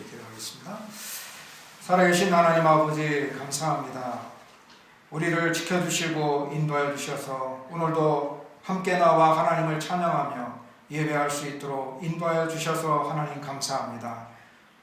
기도하겠습니다. 살아계신 하나님 아버지 감사합니다. 우리를 지켜주시고 인도해 주셔서 오늘도 함께 나와 하나님을 찬양하며 예배할 수 있도록 인도하여 주셔서 하나님 감사합니다.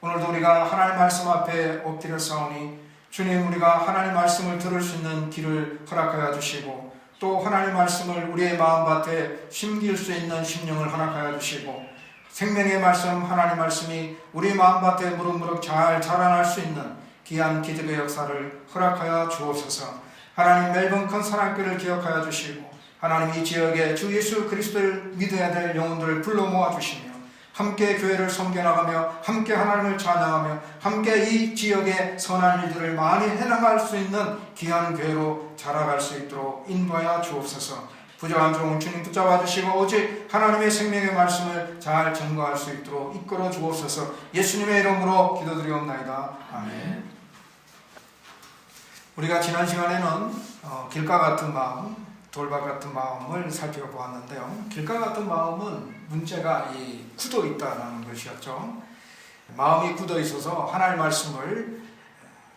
오늘도 우리가 하나님 말씀 앞에 엎드려 싸우니 주님, 우리가 하나님 말씀을 들을 수 있는 길을 허락하여 주시고 또 하나님 말씀을 우리의 마음밭에 심길 수 있는 심령을 허락하여 주시고 생명의 말씀, 하나님 말씀이 우리 마음밭에 무럭무럭 잘 자라날 수 있는 귀한 기적의 역사를 허락하여 주옵소서. 하나님, 멜번 큰 사랑교를 기억하여 주시고 하나님, 이 지역에 주 예수 그리스도를 믿어야 될 영혼들을 불러 모아주시며 함께 교회를 섬겨나가며 함께 하나님을 찬양하며 함께 이 지역의 선한 일들을 많이 해나갈 수 있는 귀한 교회로 자라갈 수 있도록 인도하여 주옵소서. 부족한 종을 주님 붙잡아 주시고 오직 하나님의 생명의 말씀을 잘 전거할 수 있도록 이끌어 주옵소서. 예수님의 이름으로 기도드리옵나이다. 아멘. 우리가 지난 시간에는 길가 같은 마음, 돌박 같은 마음을 살펴보았는데요. 길가 같은 마음은 문제가 굳어 있다는 것이었죠. 마음이 굳어 있어서 하나님 말씀을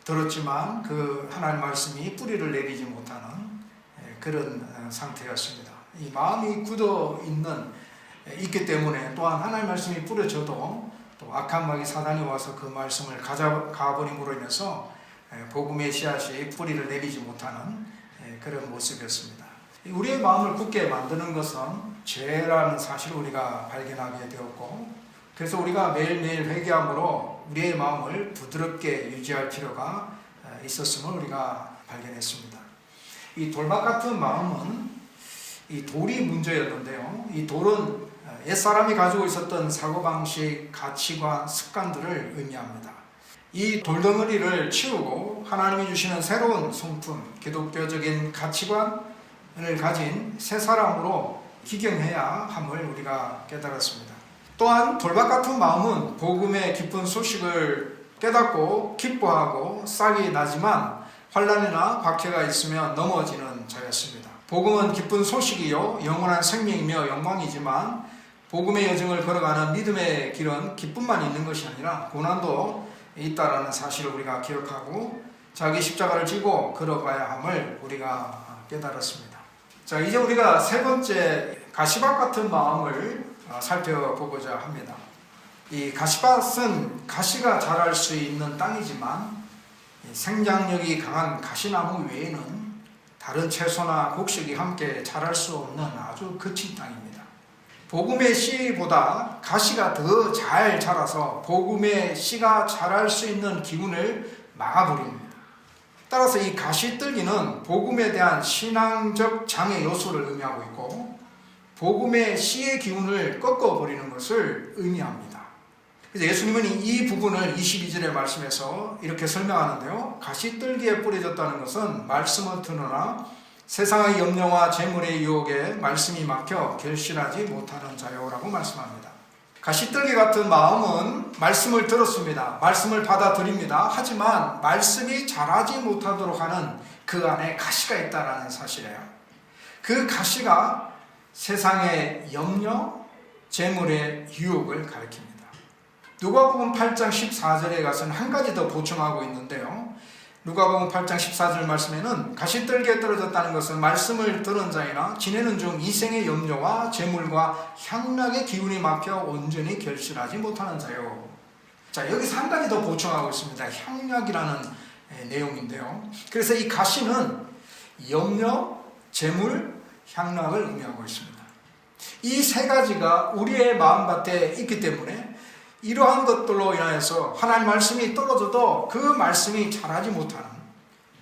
들었지만 그 하나님 말씀이 뿌리를 내리지 못하는 그런 상태였습니다. 이 마음이 굳어 있기 때문에 또한 하나님 말씀이 뿌려져도 또 악한 마귀 사단이 와서 그 말씀을 가져가버림으로 인해서 복음의 씨앗이 뿌리를 내리지 못하는 그런 모습이었습니다. 우리의 마음을 굳게 만드는 것은 죄라는 사실을 우리가 발견하게 되었고, 그래서 우리가 매일매일 회개함으로 우리의 마음을 부드럽게 유지할 필요가 있었음을 우리가 발견했습니다. 이 돌박 같은 마음은 이 돌이 문제였는데요. 이 돌은 옛사람이 가지고 있었던 사고방식, 가치관, 습관들을 의미합니다. 이 돌덩어리를 치우고 하나님이 주시는 새로운 성품, 기독교적인 가치관을 가진 새 사람으로 기경해야 함을 우리가 깨달았습니다. 또한 돌박 같은 마음은 복음의 기쁜 소식을 깨닫고 기뻐하고 싹이 나지만 환난이나 박해가 있으면 넘어지는 자였습니다. 복음은 기쁜 소식이요 영원한 생명이며 영광이지만 복음의 여정을 걸어가는 믿음의 길은 기쁨만 있는 것이 아니라 고난도 있다라는 사실을 우리가 기억하고 자기 십자가를 지고 걸어가야 함을 우리가 깨달았습니다. 자, 이제 우리가 세 번째 가시밭 같은 마음을 살펴보고자 합니다. 이 가시밭은 가시가 자랄 수 있는 땅이지만 생장력이 강한 가시나무 외에는 다른 채소나 곡식이 함께 자랄 수 없는 아주 거친 땅입니다. 복음의 씨보다 가시가 더 잘 자라서 복음의 씨가 자랄 수 있는 기운을 막아버립니다. 따라서 이 가시떨기는 복음에 대한 신앙적 장애 요소를 의미하고 있고 복음의 씨의 기운을 꺾어버리는 것을 의미합니다. 그래서 예수님은 이 부분을 22절의 말씀에서 이렇게 설명하는데요. 가시떨기에 뿌려졌다는 것은 말씀을 듣느나 세상의 염려와 재물의 유혹에 말씀이 막혀 결실하지 못하는 자요라고 말씀합니다. 가시떨기 같은 마음은 말씀을 들었습니다. 말씀을 받아들입니다. 하지만 말씀이 자라지 못하도록 하는 그 안에 가시가 있다는 사실이에요. 그 가시가 세상의 염려, 재물의 유혹을 가리킵니다. 누가복음 8장 14절에 가서는 한 가지 더 보충하고 있는데요. 누가복음 8장 14절 말씀에는 가시떨기에 떨어졌다는 것은 말씀을 들은 자이나 지내는 중 이생의 염려와 재물과 향락의 기운이 막혀 온전히 결실하지 못하는 자요. 자, 여기서 한 가지 더 보충하고 있습니다. 향락이라는 내용인데요. 그래서 이 가시는 염려, 재물, 향락을 의미하고 있습니다. 이 세 가지가 우리의 마음밭에 있기 때문에 이러한 것들로 인하여서 하나님 말씀이 떨어져도 그 말씀이 자라지 못하는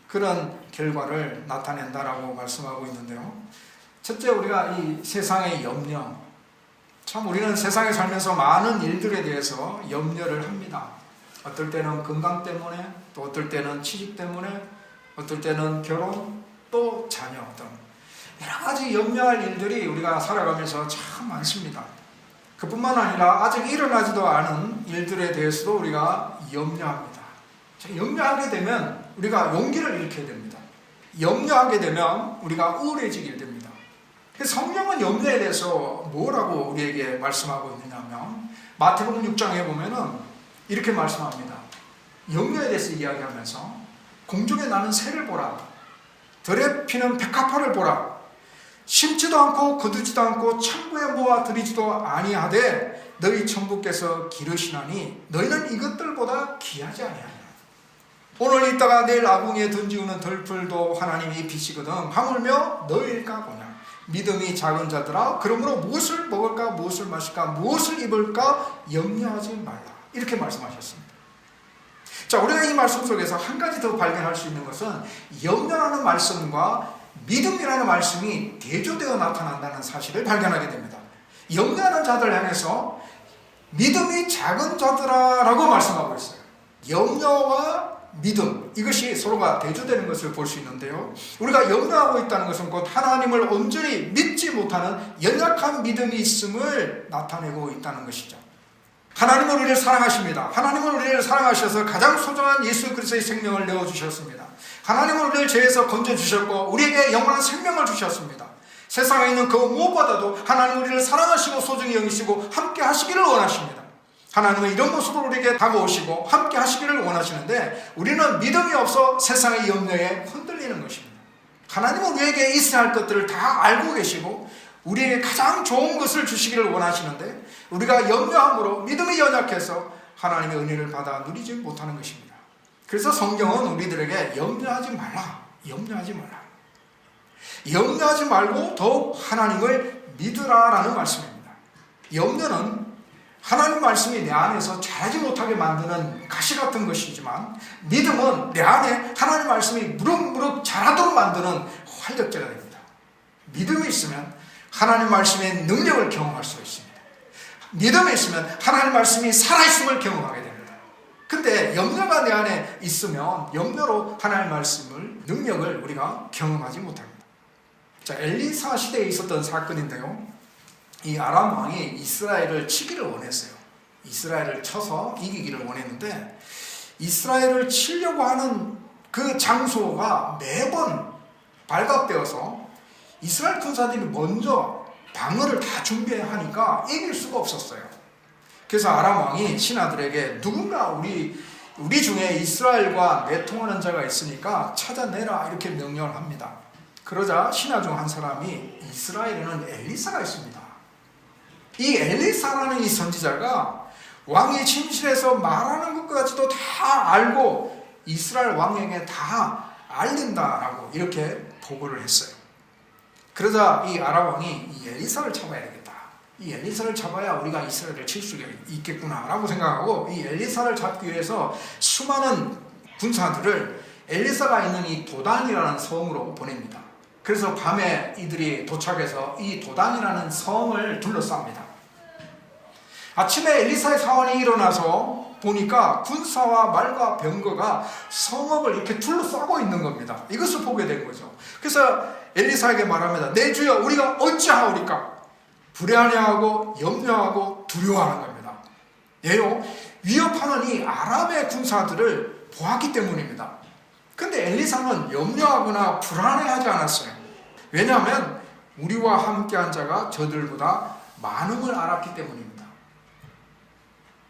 그런 결과를 나타낸다라고 말씀하고 있는데요. 첫째, 우리가 이 세상의 염려, 참 우리는 세상에 살면서 많은 일들에 대해서 염려를 합니다. 어떨 때는 건강 때문에, 또 어떨 때는 취직 때문에, 어떨 때는 결혼, 또 자녀 등 여러 가지 염려할 일들이 우리가 살아가면서 참 많습니다. 그뿐만 아니라 아직 일어나지도 않은 일들에 대해서도 우리가 염려합니다. 염려하게 되면 우리가 용기를 잃게 됩니다. 염려하게 되면 우리가 우울해지게 됩니다. 성령은 염려에 대해서 뭐라고 우리에게 말씀하고 있느냐면 마태복음 6장에 보면은 이렇게 말씀합니다. 염려에 대해서 이야기하면서 공중에 나는 새를 보라. 들에 피는 백합화를 보라. 심지도 않고 거두지도 않고 창고에 모아 들이지도 아니하되 너희 천부께서 기르시나니 너희는 이것들보다 귀하지 아니하냐. 오늘 있다가 내일 아궁이에 던지우는 덜풀도 하나님이 비시거든 하물며 너희일까 보냐. 믿음이 작은 자들아 그러므로 무엇을 먹을까 무엇을 마실까 무엇을 입을까 염려하지 말라. 이렇게 말씀하셨습니다. 자, 우리가 이 말씀 속에서 한 가지 더 발견할 수 있는 것은 염려라는 말씀과 믿음이라는 말씀이 대조되어 나타난다는 사실을 발견하게 됩니다. 염려하는 자들 향해서 믿음이 작은 자들아 라고 말씀하고 있어요. 염려와 믿음, 이것이 서로가 대조되는 것을 볼 수 있는데요. 우리가 염려하고 있다는 것은 곧 하나님을 온전히 믿지 못하는 연약한 믿음이 있음을 나타내고 있다는 것이죠. 하나님은 우리를 사랑하십니다. 하나님은 우리를 사랑하셔서 가장 소중한 예수 그리스도의 생명을 내어주셨습니다. 하나님은 우리를 죄에서 건져주셨고 우리에게 영원한 생명을 주셨습니다. 세상에 있는 그 무엇보다도 하나님은 우리를 사랑하시고 소중히 여기시고 함께 하시기를 원하십니다. 하나님은 이런 모습으로 우리에게 다가오시고 함께 하시기를 원하시는데 우리는 믿음이 없어 세상의 염려에 흔들리는 것입니다. 하나님은 우리에게 있어야 할 것들을 다 알고 계시고 우리에게 가장 좋은 것을 주시기를 원하시는데 우리가 염려함으로 믿음이 연약해서 하나님의 은혜를 받아 누리지 못하는 것입니다. 그래서 성경은 우리들에게 염려하지 말라. 염려하지 말라. 염려하지 말고 더욱 하나님을 믿으라라는 말씀입니다. 염려는 하나님 말씀이 내 안에서 자라지 못하게 만드는 가시 같은 것이지만 믿음은 내 안에 하나님 말씀이 무럭무럭 자라도록 만드는 활력제가 됩니다. 믿음이 있으면 하나님 말씀의 능력을 경험할 수 있습니다. 믿음이 있으면 하나님 말씀이 살아있음을 경험하게 됩니다. 근데 염려가 내 안에 있으면 염려로 하나님 말씀을 능력을 우리가 경험하지 못합니다. 자, 엘리사 시대에 있었던 사건인데요. 이 아람 왕이 이스라엘을 치기를 원했어요. 이스라엘을 쳐서 이기기를 원했는데 이스라엘을 치려고 하는 그 장소가 매번 발각되어서 이스라엘 군사들이 먼저 방어를 다 준비하니까 이길 수가 없었어요. 그래서 아람 왕이 신하들에게 누군가 우리 중에 이스라엘과 내통하는 자가 있으니까 찾아내라 이렇게 명령을 합니다. 그러자 신하 중 한 사람이 이스라엘에는 엘리사가 있습니다. 이 엘리사라는 이 선지자가 왕이 침실에서 말하는 것까지도 다 알고 이스라엘 왕에게 다 알린다라고 이렇게 보고를 했어요. 그러자 이 아람 왕이 이 엘리사를 잡아야 되겠다. 이 엘리사를 잡아야 우리가 이스라엘을 칠 수 있겠구나라고 생각하고 이 엘리사를 잡기 위해서 수많은 군사들을 엘리사가 있는 이 도단이라는 성으로 보냅니다. 그래서 밤에 이들이 도착해서 이 도단이라는 성을 둘러쌉니다. 아침에 엘리사의 사원이 일어나서 보니까 군사와 말과 병거가 성읍을 이렇게 둘러싸고 있는 겁니다. 이것을 보게 된 거죠. 그래서 엘리사에게 말합니다. 내 주여 우리가 어찌하오리까? 불안해하고 염려하고 두려워하는 겁니다. 예요, 위협하는 이 아람의 군사들을 보았기 때문입니다. 근데 엘리사는 염려하거나 불안해하지 않았어요. 왜냐하면 우리와 함께한 자가 저들보다 많음을 알았기 때문입니다.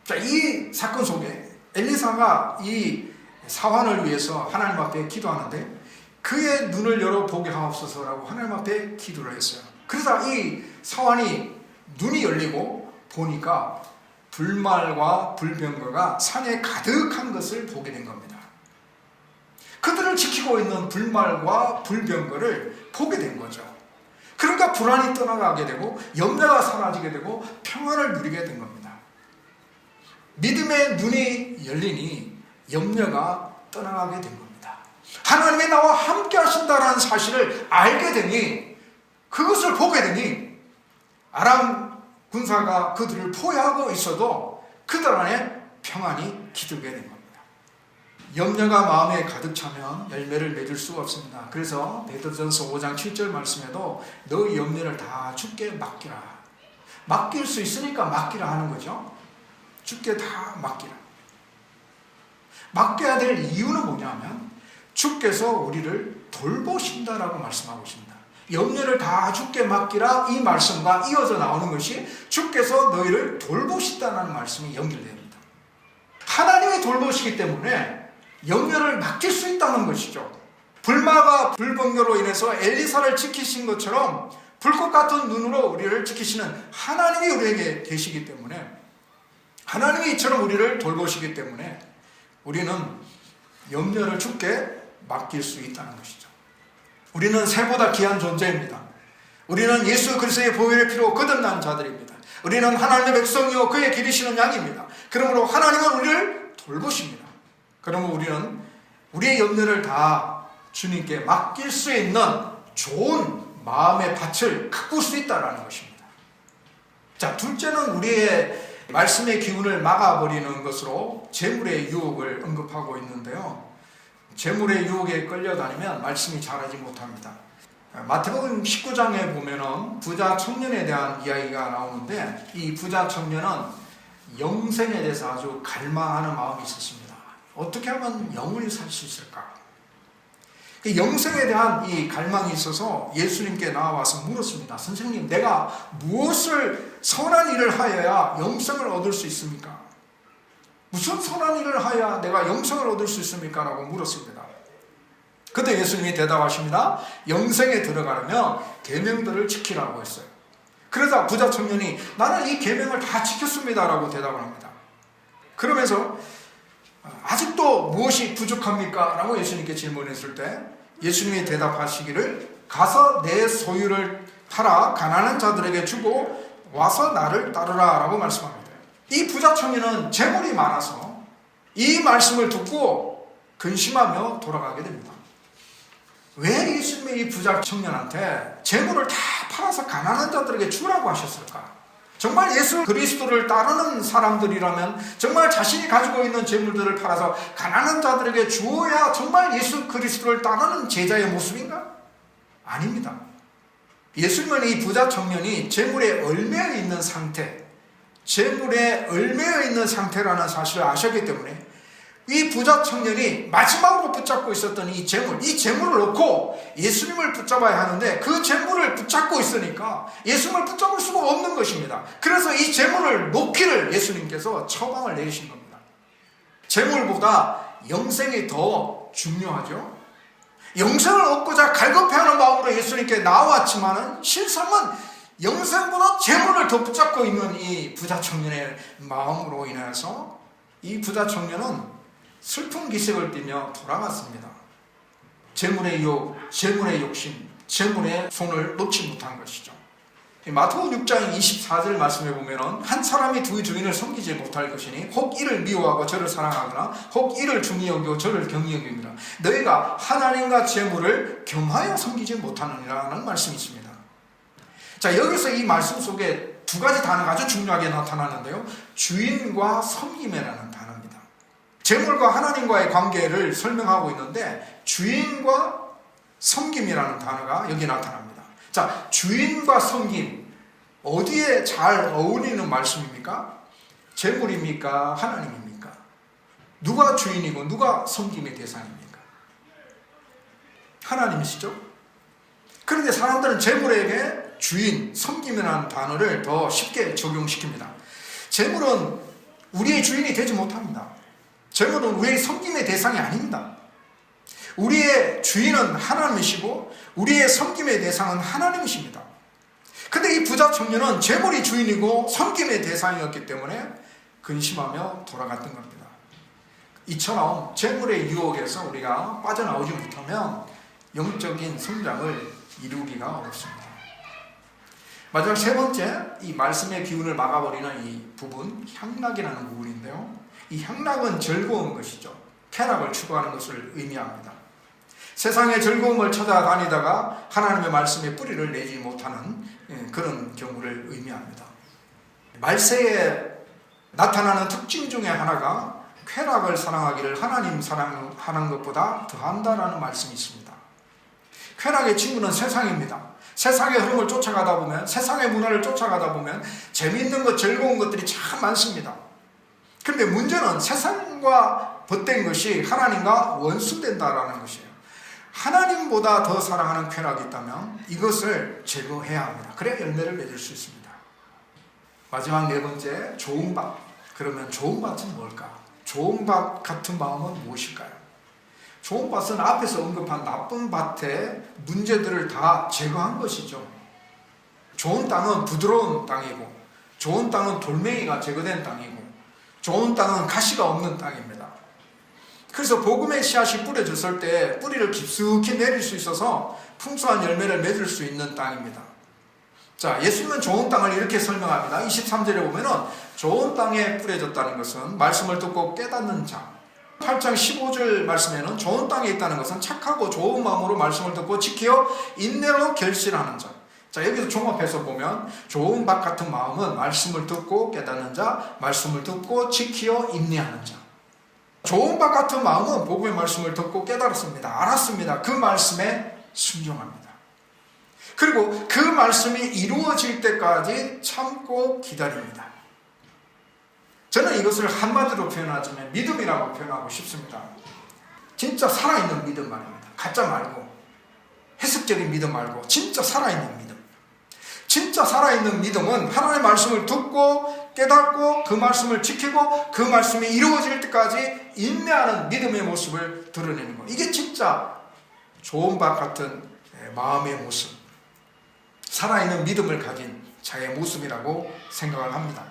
자, 이 사건 속에 엘리사가 이 사환을 위해서 하나님 앞에 기도하는데 그의 눈을 열어보게 하옵소서라고 하나님 앞에 기도를 했어요. 그래서 이 사환이 눈이 열리고 보니까 불말과 불병거가 산에 가득한 것을 보게 된 겁니다. 그들을 지키고 있는 불말과 불병거를 보게 된 거죠. 그러니까 불안이 떠나가게 되고 염려가 사라지게 되고 평안을 누리게 된 겁니다. 믿음의 눈이 열리니 염려가 떠나가게 된 겁니다. 하나님이 나와 함께 하신다는 사실을 알게 되니 그것을 보게 되니 아람 군사가 그들을 포위하고 있어도 그들 안에 평안이 깃들게 된 겁니다. 염려가 마음에 가득 차면 열매를 맺을 수가 없습니다. 그래서 베드로전서 5장 7절 말씀에도 너의 염려를 다 주께 맡기라. 맡길 수 있으니까 맡기라 하는 거죠. 주께 다 맡기라. 맡겨야 될 이유는 뭐냐면 주께서 우리를 돌보신다라고 말씀하고 있습니다. 염려를 다 주께 맡기라 이 말씀과 이어져 나오는 것이 주께서 너희를 돌보신다는 말씀이 연결됩니다. 하나님이 돌보시기 때문에 염려를 맡길 수 있다는 것이죠. 불마가 불번개로 인해서 엘리사를 지키신 것처럼 불꽃 같은 눈으로 우리를 지키시는 하나님이 우리에게 계시기 때문에, 하나님이 이처럼 우리를 돌보시기 때문에 우리는 염려를 주께 맡길 수 있다는 것이죠. 우리는 새보다 귀한 존재입니다. 우리는 예수 그리스도의 보혈의 피로 거듭난 자들입니다. 우리는 하나님의 백성이요 그의 기르시는 양입니다. 그러므로 하나님은 우리를 돌보십니다. 그러면 우리는 우리의 염려를 다 주님께 맡길 수 있는 좋은 마음의 밭을 가꿀 수 있다는 것입니다. 자, 둘째는 우리의 말씀의 기운을 막아버리는 것으로 재물의 유혹을 언급하고 있는데요. 재물의 유혹에 끌려다니면 말씀이 자라지 못합니다. 마태복음 19장에 보면은 부자 청년에 대한 이야기가 나오는데, 이 부자 청년은 영생에 대해서 아주 갈망하는 마음이 있었습니다. 어떻게 하면 영원히 살 수 있을까? 영생에 대한 이 갈망이 있어서 예수님께 나와서 물었습니다. 선생님, 내가 무엇을 선한 일을 하여야 영생을 얻을 수 있습니까? 무슨 선한 일을 하여야 내가 영생을 얻을 수 있습니까? 라고 물었습니다. 그때 예수님이 대답하십니다. 영생에 들어가려면 계명들을 지키라고 했어요. 그러자 부자 청년이 나는 이 계명을 다 지켰습니다 라고 대답을 합니다. 그러면서 아직도 무엇이 부족합니까? 라고 예수님께 질문했을 때 예수님이 대답하시기를 가서 내 소유를 팔아 가난한 자들에게 주고 와서 나를 따르라 라고 말씀합니다. 이 부자 청년은 재물이 많아서 이 말씀을 듣고 근심하며 돌아가게 됩니다. 왜 예수님이 이 부자 청년한테 재물을 다 팔아서 가난한 자들에게 주라고 하셨을까? 정말 예수 그리스도를 따르는 사람들이라면 정말 자신이 가지고 있는 재물들을 팔아서 가난한 자들에게 주어야 정말 예수 그리스도를 따르는 제자의 모습인가? 아닙니다. 예수님은 이 부자 청년이 재물에 얽매여 있는 상태, 재물에 얽매여 있는 상태라는 사실을 아셨기 때문에 이 부자 청년이 마지막으로 붙잡고 있었던 이 재물을 놓고 예수님을 붙잡아야 하는데 그 재물을 붙잡고 있으니까 예수님을 붙잡을 수가 없는 것입니다. 그래서 이 재물을 놓기를 예수님께서 처방을 내리신 겁니다. 재물보다 영생이 더 중요하죠. 영생을 얻고자 갈급해하는 마음으로 예수님께 나왔지만은 실상은 영생보다 재물을 더 붙잡고 있는 이 부자 청년의 마음으로 인해서 이 부자 청년은 슬픈 기색을 띠며 돌아갔습니다. 재물의 유혹, 재물의 욕심, 재물의 손을 놓지 못한 것이죠. 마태복음 6장 24절 말씀에 보면 한 사람이 두 주인을 섬기지 못할 것이니 혹 이를 미워하고 저를 사랑하거나 혹 이를 중히 여기고 저를 경히 여깁니다. 너희가 하나님과 재물을 겸하여 섬기지 못하느니라는 말씀이 있습니다. 자, 여기서 이 말씀 속에 두 가지 단어가 아주 중요하게 나타나는데요. 주인과 섬김이라는 단어입니다. 재물과 하나님과의 관계를 설명하고 있는데 주인과 섬김이라는 단어가 여기 나타납니다. 자, 주인과 섬김 어디에 잘 어울리는 말씀입니까? 재물입니까? 하나님입니까? 누가 주인이고 누가 섬김의 대상입니까? 하나님이시죠? 그런데 사람들은 재물에게 주인, 섬김이라는 단어를 더 쉽게 적용시킵니다. 재물은 우리의 주인이 되지 못합니다. 재물은 우리의 섬김의 대상이 아닙니다. 우리의 주인은 하나님이시고 우리의 섬김의 대상은 하나님이십니다. 근데 이 부자 청년은 재물이 주인이고 섬김의 대상이었기 때문에 근심하며 돌아갔던 겁니다. 이처럼 재물의 유혹에서 우리가 빠져나오지 못하면 영적인 성장을 이루기가 어렵습니다. 마지막 세 번째, 이 말씀의 기운을 막아버리는 이 부분, 향락이라는 부분인데요. 이 향락은 즐거운 것이죠. 쾌락을 추구하는 것을 의미합니다. 세상의 즐거움을 찾아다니다가 하나님의 말씀에 뿌리를 내지 못하는 그런 경우를 의미합니다. 말세에 나타나는 특징 중에 하나가 쾌락을 사랑하기를 하나님 사랑하는 것보다 더한다라는 말씀이 있습니다. 쾌락의 친구는 세상입니다. 세상의 흐름을 쫓아가다 보면, 세상의 문화를 쫓아가다 보면 재미있는 것, 즐거운 것들이 참 많습니다. 그런데 문제는 세상과 벗된 것이 하나님과 원수된다라는 것이에요. 하나님보다 더 사랑하는 쾌락이 있다면 이것을 제거해야 합니다. 그래야 열매를 맺을 수 있습니다. 마지막 네 번째, 좋은 밭. 그러면 좋은 밭은 뭘까? 좋은 밭 같은 마음은 무엇일까요? 좋은 밭은 앞에서 언급한 나쁜 밭의 문제들을 다 제거한 것이죠. 좋은 땅은 부드러운 땅이고, 좋은 땅은 돌멩이가 제거된 땅이고, 좋은 땅은 가시가 없는 땅입니다. 그래서 복음의 씨앗이 뿌려졌을 때 뿌리를 깊숙이 내릴 수 있어서 풍성한 열매를 맺을 수 있는 땅입니다. 자, 예수님은 좋은 땅을 이렇게 설명합니다. 23절에 보면은 좋은 땅에 뿌려졌다는 것은 말씀을 듣고 깨닫는 자. 8장 15절 말씀에는 좋은 땅에 있다는 것은 착하고 좋은 마음으로 말씀을 듣고 지켜 인내로 결실하는 자. 자, 여기서 종합해서 보면 좋은 밭 같은 마음은 말씀을 듣고 깨닫는 자, 말씀을 듣고 지켜 인내하는 자. 좋은 밭 같은 마음은 복음의 말씀을 듣고 깨달았습니다. 알았습니다. 그 말씀에 순종합니다. 그리고 그 말씀이 이루어질 때까지 참고 기다립니다. 저는 이것을 한마디로 표현하자면 믿음이라고 표현하고 싶습니다. 진짜 살아있는 믿음 말입니다. 가짜 말고, 해석적인 믿음 말고 진짜 살아있는 믿음. 진짜 살아있는 믿음은 하나님의 말씀을 듣고 깨닫고 그 말씀을 지키고 그 말씀이 이루어질 때까지 인내하는 믿음의 모습을 드러내는 것. 이게 진짜 좋은 밭 같은 마음의 모습, 살아있는 믿음을 가진 자의 모습이라고 생각을 합니다.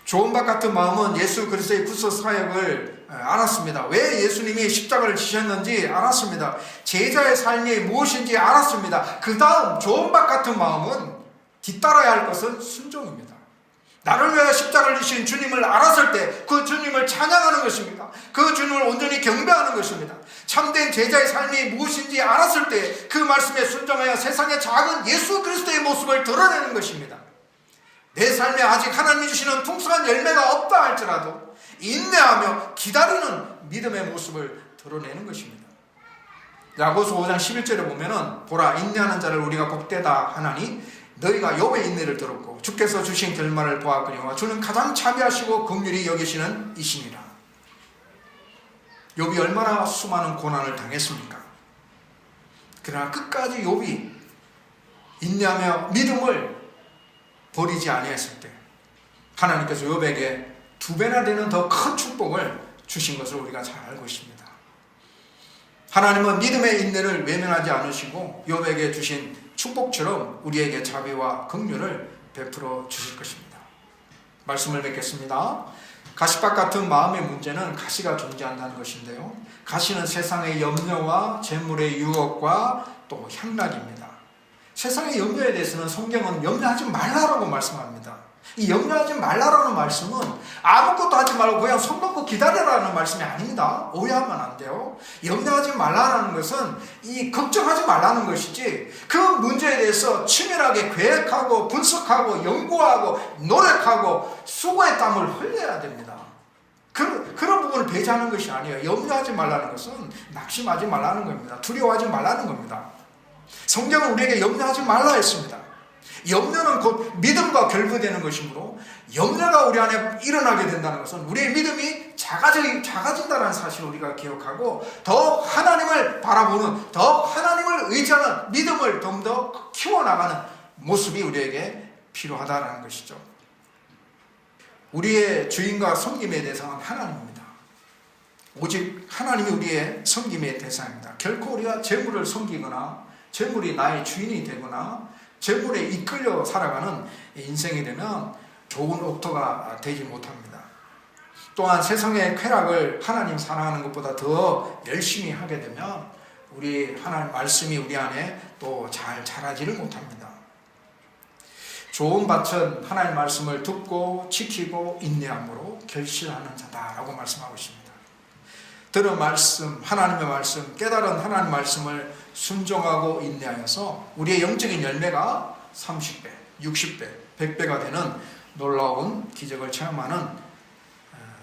좋은 밭 같은 마음은 예수 그리스도의 구속 사역을 알았습니다. 왜 예수님이 십자가를 지셨는지 알았습니다. 제자의 삶이 무엇인지 알았습니다. 그 다음 좋은 밭 같은 마음은 뒤따라야 할 것은 순종입니다. 나를 위하여 십자가를 지신 주님을 알았을 때 그 주님을 찬양하는 것입니다. 그 주님을 온전히 경배하는 것입니다. 참된 제자의 삶이 무엇인지 알았을 때 그 말씀에 순종하여 세상의 작은 예수 그리스도의 모습을 드러내는 것입니다. 내 삶에 아직 하나님이 주시는 풍성한 열매가 없다 할지라도 인내하며 기다리는 믿음의 모습을 드러내는 것입니다. 야고보서 5장 11절에 보면은 보라 인내하는 자를 우리가 복되다 하나니 너희가 욥의 인내를 들었고 주께서 주신 결말을 보았거니와 주는 가장 자비하시고 긍휼히 여기시는 이시니라. 욥이 얼마나 수많은 고난을 당했습니까? 그러나 끝까지 욥이 인내하며 믿음을 버리지 아니했을 때 하나님께서 욥에게 2배나 되는 더 큰 축복을 주신 것을 우리가 잘 알고 있습니다. 하나님은 믿음의 인내를 외면하지 않으시고 욥에게 주신 축복처럼 우리에게 자비와 긍휼을 베풀어 주실 것입니다. 말씀을 맺겠습니다. 가시밭 같은 마음의 문제는 가시가 존재한다는 것인데요. 가시는 세상의 염려와 재물의 유혹과 또 향락입니다. 세상의 염려에 대해서는 성경은 염려하지 말라라고 말씀합니다. 이 염려하지 말라라는 말씀은 아무것도 하지 말고 그냥 손 놓고 기다려라는 말씀이 아닙니다. 오해하면 안 돼요. 염려하지 말라는 것은 이 걱정하지 말라는 것이지 그 문제에 대해서 치밀하게 계획하고 분석하고 연구하고 노력하고 수고의 땀을 흘려야 됩니다. 그런 부분을 배제하는 것이 아니에요. 염려하지 말라는 것은 낙심하지 말라는 겁니다. 두려워하지 말라는 겁니다. 성경은 우리에게 염려하지 말라 했습니다. 염려는 곧 믿음과 결부되는 것이므로 염려가 우리 안에 일어나게 된다는 것은 우리의 믿음이 작아진다는 사실을 우리가 기억하고 더 하나님을 바라보는, 더 하나님을 의지하는 믿음을 좀 더 키워나가는 모습이 우리에게 필요하다는 것이죠. 우리의 주인과 섬김의 대상은 하나님입니다. 오직 하나님이 우리의 섬김의 대상입니다. 결코 우리가 재물을 섬기거나 재물이 나의 주인이 되거나 재물에 이끌려 살아가는 인생이 되면 좋은 옥토가 되지 못합니다. 또한 세상의 쾌락을 하나님 사랑하는 것보다 더 열심히 하게 되면 우리 하나님 말씀이 우리 안에 또 잘 자라지를 못합니다. 좋은 밭은 하나님 말씀을 듣고 지키고 인내함으로 결실하는 자다라고 말씀하고 있습니다. 들은 말씀, 하나님의 말씀, 깨달은 하나님 말씀을 순종하고 인내하여서 우리의 영적인 열매가 30배, 60배, 100배가 되는 놀라운 기적을 체험하는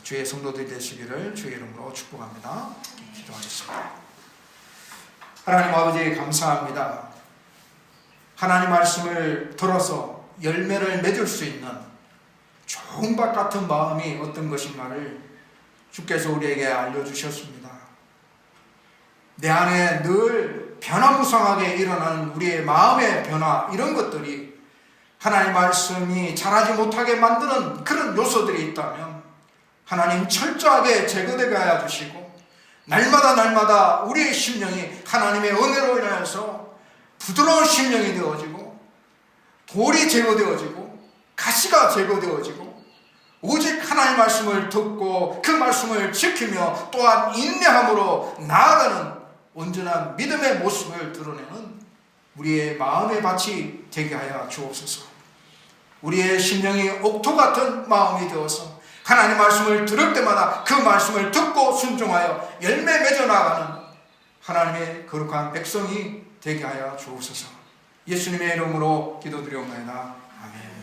주의 성도들이 되시기를 주의 이름으로 축복합니다. 기도하겠습니다. 하나님 아버지 감사합니다. 하나님 말씀을 들어서 열매를 맺을 수 있는 좋은 밭 같은 마음이 어떤 것인가를 주께서 우리에게 알려주셨습니다. 내 안에 늘 변화무쌍하게 일어나는 우리의 마음의 변화, 이런 것들이 하나님의 말씀이 자라지 못하게 만드는 그런 요소들이 있다면 하나님 철저하게 제거되게 하여 주시고 날마다 우리의 심령이 하나님의 은혜로 인하여서 부드러운 심령이 되어지고 돌이 제거되어지고 가시가 제거되어지고 오직 하나님의 말씀을 듣고 그 말씀을 지키며 또한 인내함으로 나아가는 온전한 믿음의 모습을 드러내는 우리의 마음의 밭이 되게 하여 주옵소서. 우리의 심령이 옥토 같은 마음이 되어서 하나님 말씀을 들을 때마다 그 말씀을 듣고 순종하여 열매 맺어 나가는 하나님의 거룩한 백성이 되게 하여 주옵소서. 예수님의 이름으로 기도드리옵나이다. 아멘.